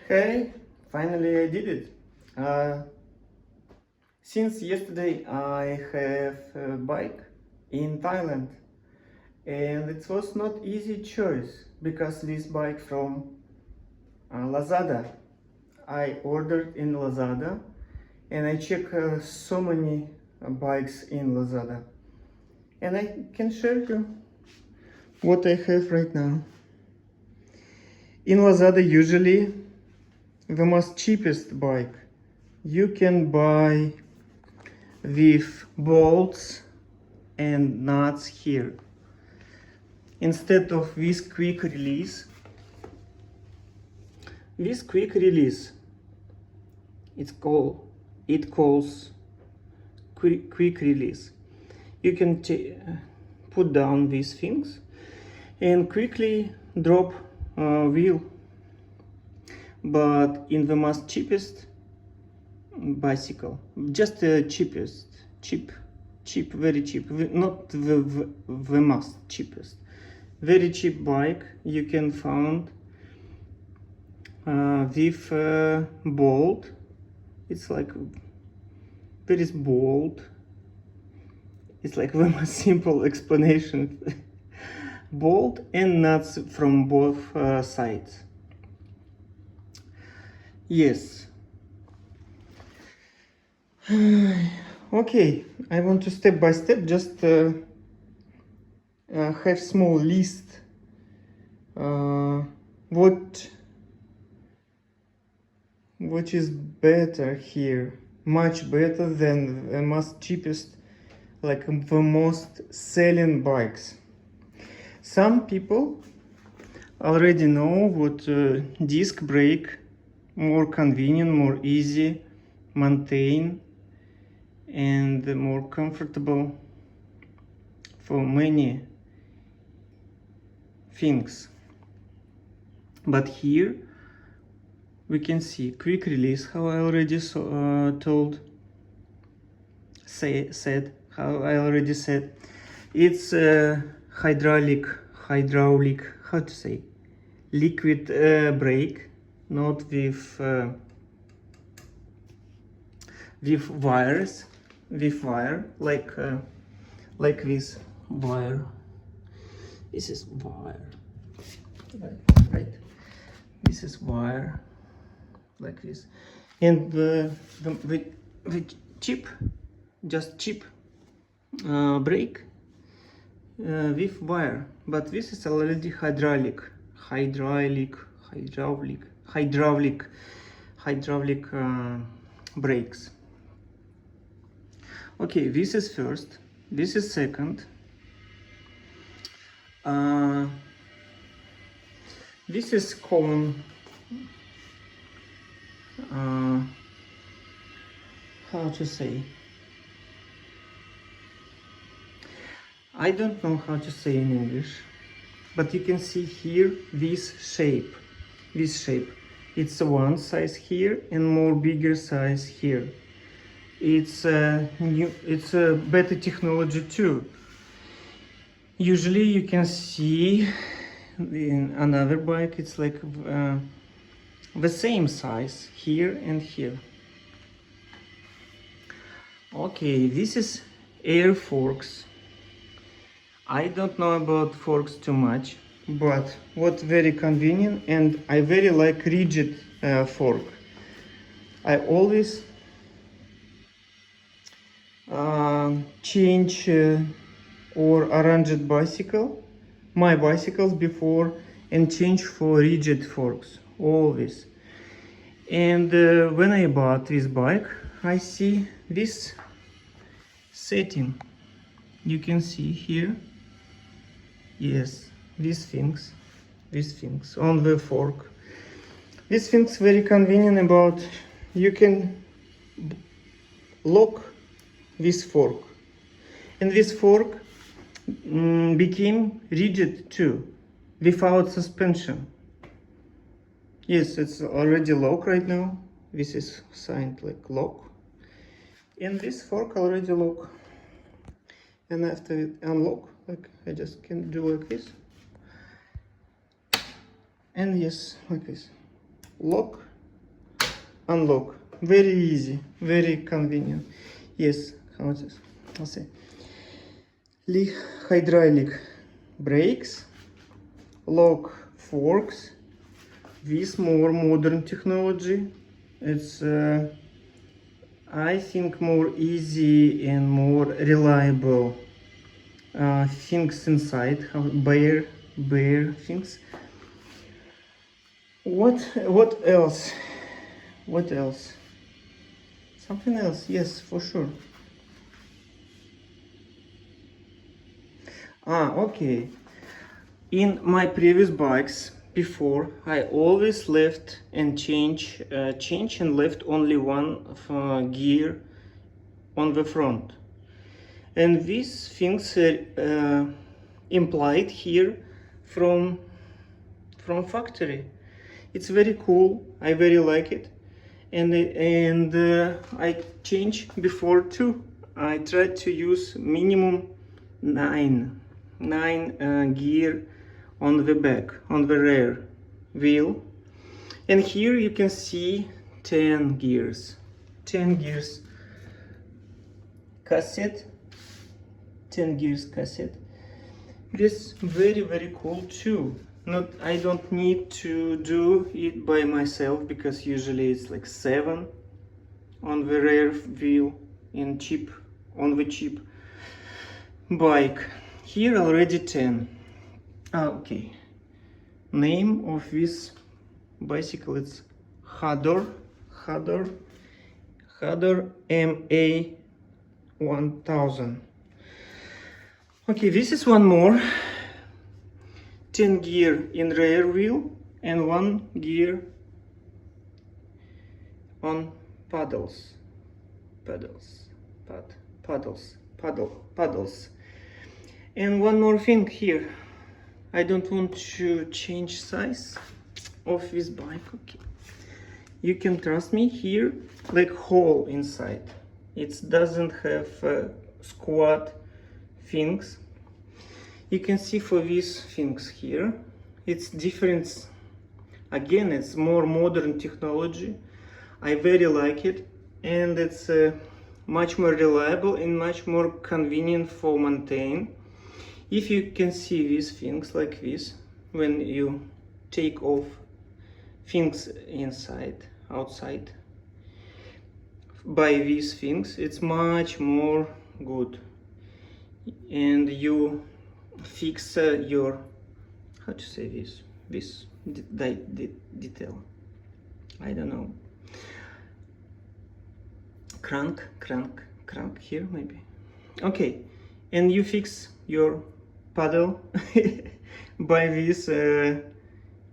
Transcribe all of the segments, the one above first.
Hey, finally I did it. Uh, since yesterday I have a bike in Thailand, and it was not easy choice because this bike from Lazada. I ordered in Lazada, and I check so many bikes in Lazada, and I can share you what I have right now. In Lazada, usually the most cheapest bike you can buy with bolts and nuts here. Instead of this quick release, it calls quick release. You can put down these things and quickly drop wheel. But in the most cheapest bicycle, just the cheap, very cheap, not the most cheapest, very cheap bike you can find with bolt. It's like there is bolt. It's like the most simple explanation. Bolt and nuts from both sides. Yes. Okay, I want to step by step just have small list what is better here, much better than the most cheapest, like the most selling bikes. Some people already know what disc brake, more convenient, more easy, maintain, and more comfortable for many things. But here we can see quick release, how I already said. It's hydraulic, how to say, liquid brake, not with wires, with wire, like this wire. This is wire, right? This is wire, like this, and the cheap, just cheap brake with wire, but this is already hydraulic brakes. Okay, this is first, this is second. This is common, how to say, I don't know how to say in English, but you can see here this shape. It's one size here and more bigger size here. It's it's a better technology too. Usually you can see in another bike it's like the same size here and here. Okay, this is air forks. I don't know about forks too much, but what very convenient, and I very like rigid fork. I always change or arrange my bicycles before, and change for rigid forks, always. And when I bought this bike, I see this setting. You can see here, yes, these things on the fork. These things very convenient about, you can lock this fork, and this fork became rigid too, without suspension. Yes, it's already lock right now. This is signed like lock, and this fork already lock. And after it unlock, like I just can do like this, and yes, like this. lock, unlock. Very easy, very convenient. Yes, how is this? I'll say. Hydraulic brakes, lock forks with more modern technology. It's I think more easy and more reliable things inside, bare things. What else? What else? Something else, yes, for sure. Okay. In my previous bikes before, I always left and change and left only one gear on the front. And these things implied here from factory. It's very cool. I very like it, and I changed before too. I tried to use minimum nine gear on the back, on the rear wheel, and here you can see 10 gears cassette, 10 gears cassette. This very cool too. I don't need to do it by myself, because usually it's like 7 on the rear wheel on the cheap bike. Here already 10. Okay. Name of this bicycle is Hador MA 1000. Okay, this is one more. 10 gear in rear wheel and 1 gear on paddles. And one more thing here. I don't want to change size of this bike. Okay, you can trust me, here like hole inside. It doesn't have squat things. You can see for these things here, it's different. Again, it's more modern technology. I very like it, and it's much more reliable and much more convenient for maintain. If you can see these things like this, when you take off things outside, by these things, it's much more good, and you fix your, how to say this detail, I don't know, crank here maybe. Okay, and you fix your paddle by these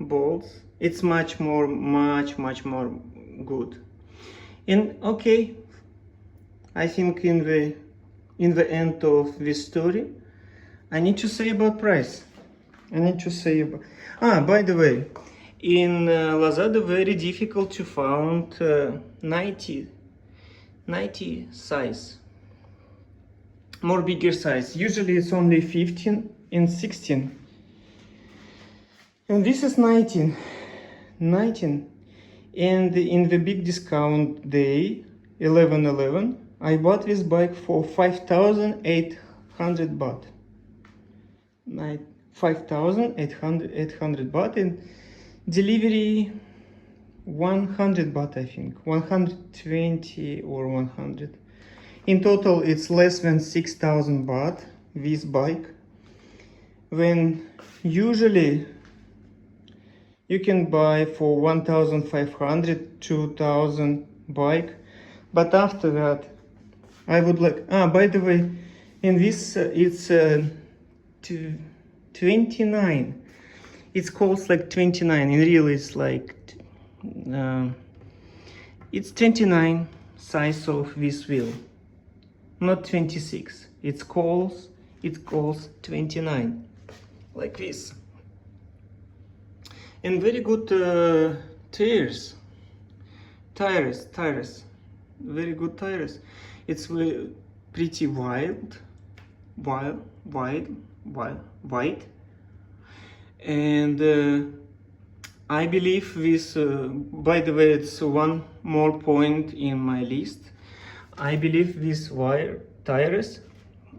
bolts. It's much more good. And okay, I think in the end of this story, I need to say about price. By the way, in Lazada very difficult to find 90 size, more bigger size. Usually it's only 15 and 16, and this is 19. And in the big discount day 11/11, I bought this bike for 5,800 baht. 5,800 baht, and delivery 100 baht, I think 120 or 100. In total it's less than 6,000 baht this bike, when usually you can buy for 1,500 2,000 bike. But after that, I would like, by the way, in this it's 29. It's called like 29. In real it's like it's 29 size of this wheel, not 26. It calls 29, like this. And very good tires, very good tires. It's pretty wide, and I believe this, by the way, it's one more point in my list. I believe these wire tires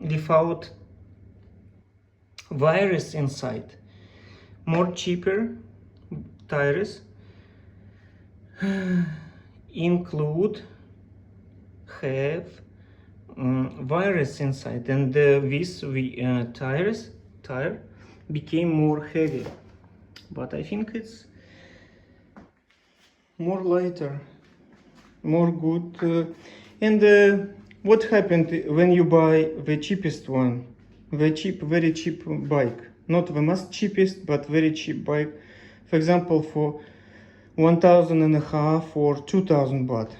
without wires inside, more cheaper tires include have wires inside, and this tire became more heavy, but I think it's more lighter, more good. And what happened when you buy the cheapest one, very cheap bike, not the most cheapest, but very cheap bike, for example, for 1,500 or 2,000 baht.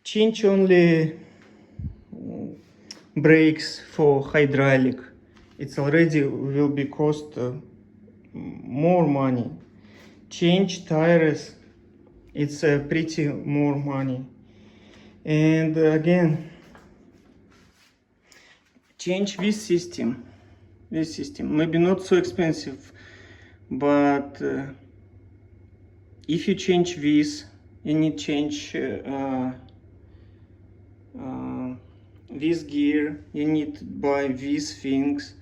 Change only brakes for hydraulic. It's already will be cost more money. Change tires, it's pretty more money. And again, change this system. Maybe not so expensive, but if you change this, you need change this gear, you need to buy these things,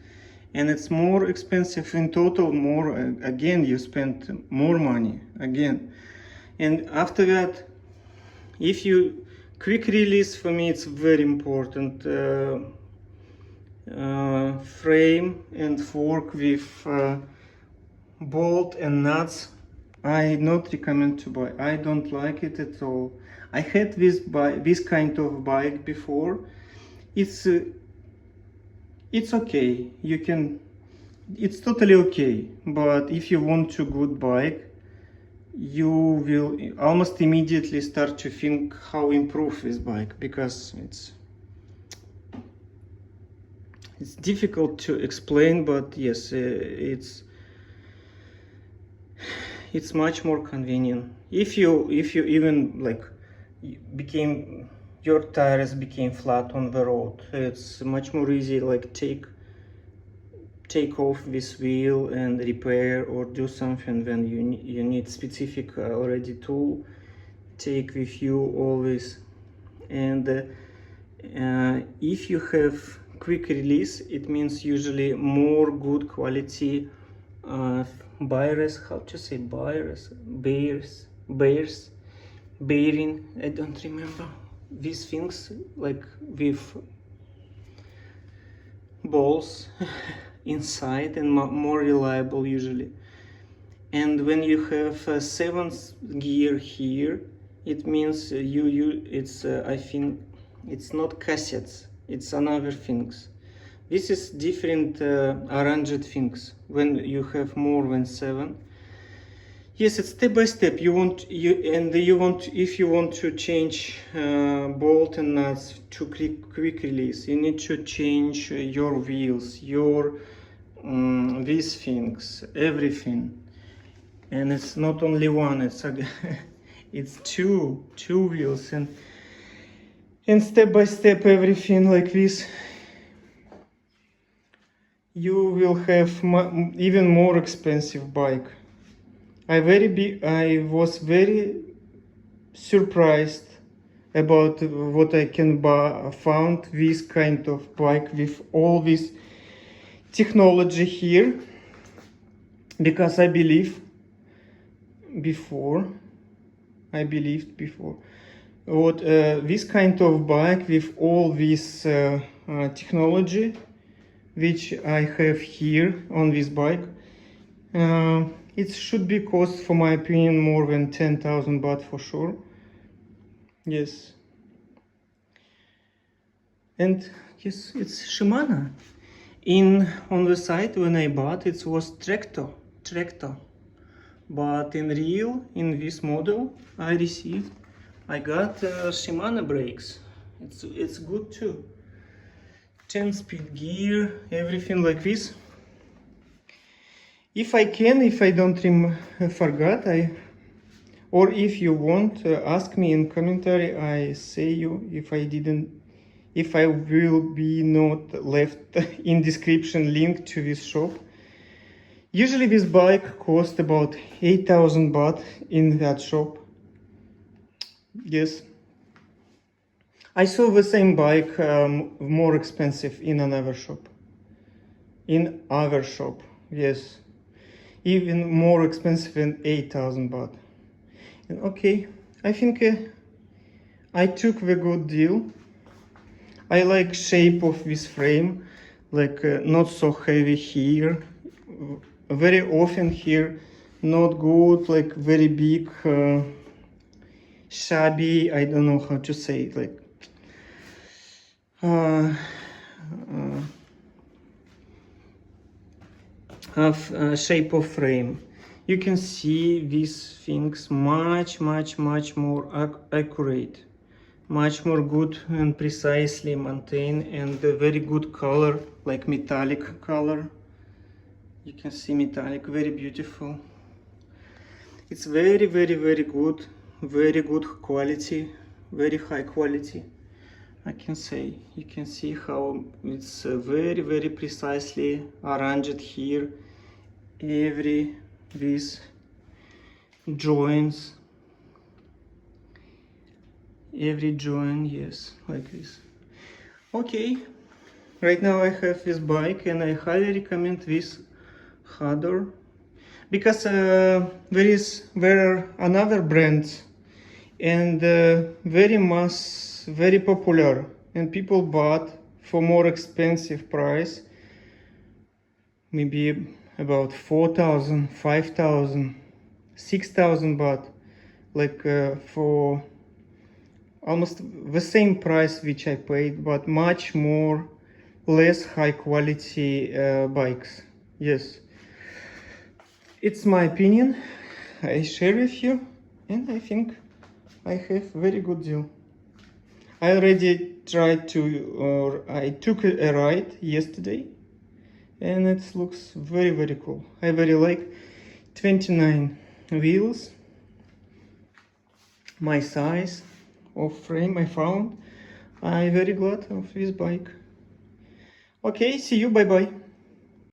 and it's more expensive in total. More again, you spend more money again. And after that, if you quick release, for me it's very important. Frame and fork with bolt and nuts, I not recommend to buy. I don't like it at all. I had this kind of bike before. It's okay. You can. It's totally okay. But if you want a good bike, you will almost immediately start to think how improve this bike, because it's difficult to explain. But yes, it's much more convenient if you even like your tires became flat on the road. It's much more easy, like take off this wheel and repair or do something when you need specific already tool. Take with you always. And if you have quick release, it means usually more good quality bearings, bearing, I don't remember these things, like with balls inside, and more reliable usually. And when you have a seventh gear here, it means it's I think it's not cassettes, it's another things. This is different arranged things when you have more than 7. Yes, it's step by step. If you want to change bolt and nuts to quick release, you need to change your wheels, these things, everything. And it's not only one. It's two wheels, and step by step everything like this. You will have even more expensive bike. I was very surprised about what I can found this kind of bike with all this technology here, because I believed before what this kind of bike with all this technology which I have here on this bike, it should be cost, for my opinion, more than 10,000 baht for sure. Yes. And yes, it's Shimano. On the site when I bought it was tractor. But in this model I got Shimano brakes. It's good too. 10-speed gear, everything like this. If I don't forget, or if you want, ask me in commentary. I say you if I will be not left in description link to this shop. Usually this bike cost about 8,000 baht in that shop. Yes. I saw the same bike more expensive in another shop. In other shop, yes. Even more expensive than 8,000 baht. And okay, I think I took the good deal. I like shape of this frame, like not so heavy here. Very often here, not good, like very big, shabby. I don't know how to say it, like shape of frame. You can see these things much more accurate, much more good and precisely maintained, and a very good color, like metallic color. You can see metallic, very beautiful. It's very good, very good quality, very high quality. I can say, you can see how it's very precisely arranged here. Every these joints, every joint, yes, like this. Okay, right now I have this bike and I highly recommend this Hador, because there are another brands and very popular, and people bought for more expensive price, maybe about 4,000, 5,000, 6,000 baht, like for almost the same price which I paid, but much more less high quality bikes. Yes, it's my opinion. I share with you, and I think I have very good deal. I already tried to, or I took a ride yesterday, and it looks very cool. I very like 29 wheels, my size of frame I found. I'm very glad of this bike. Okay, see you, bye bye.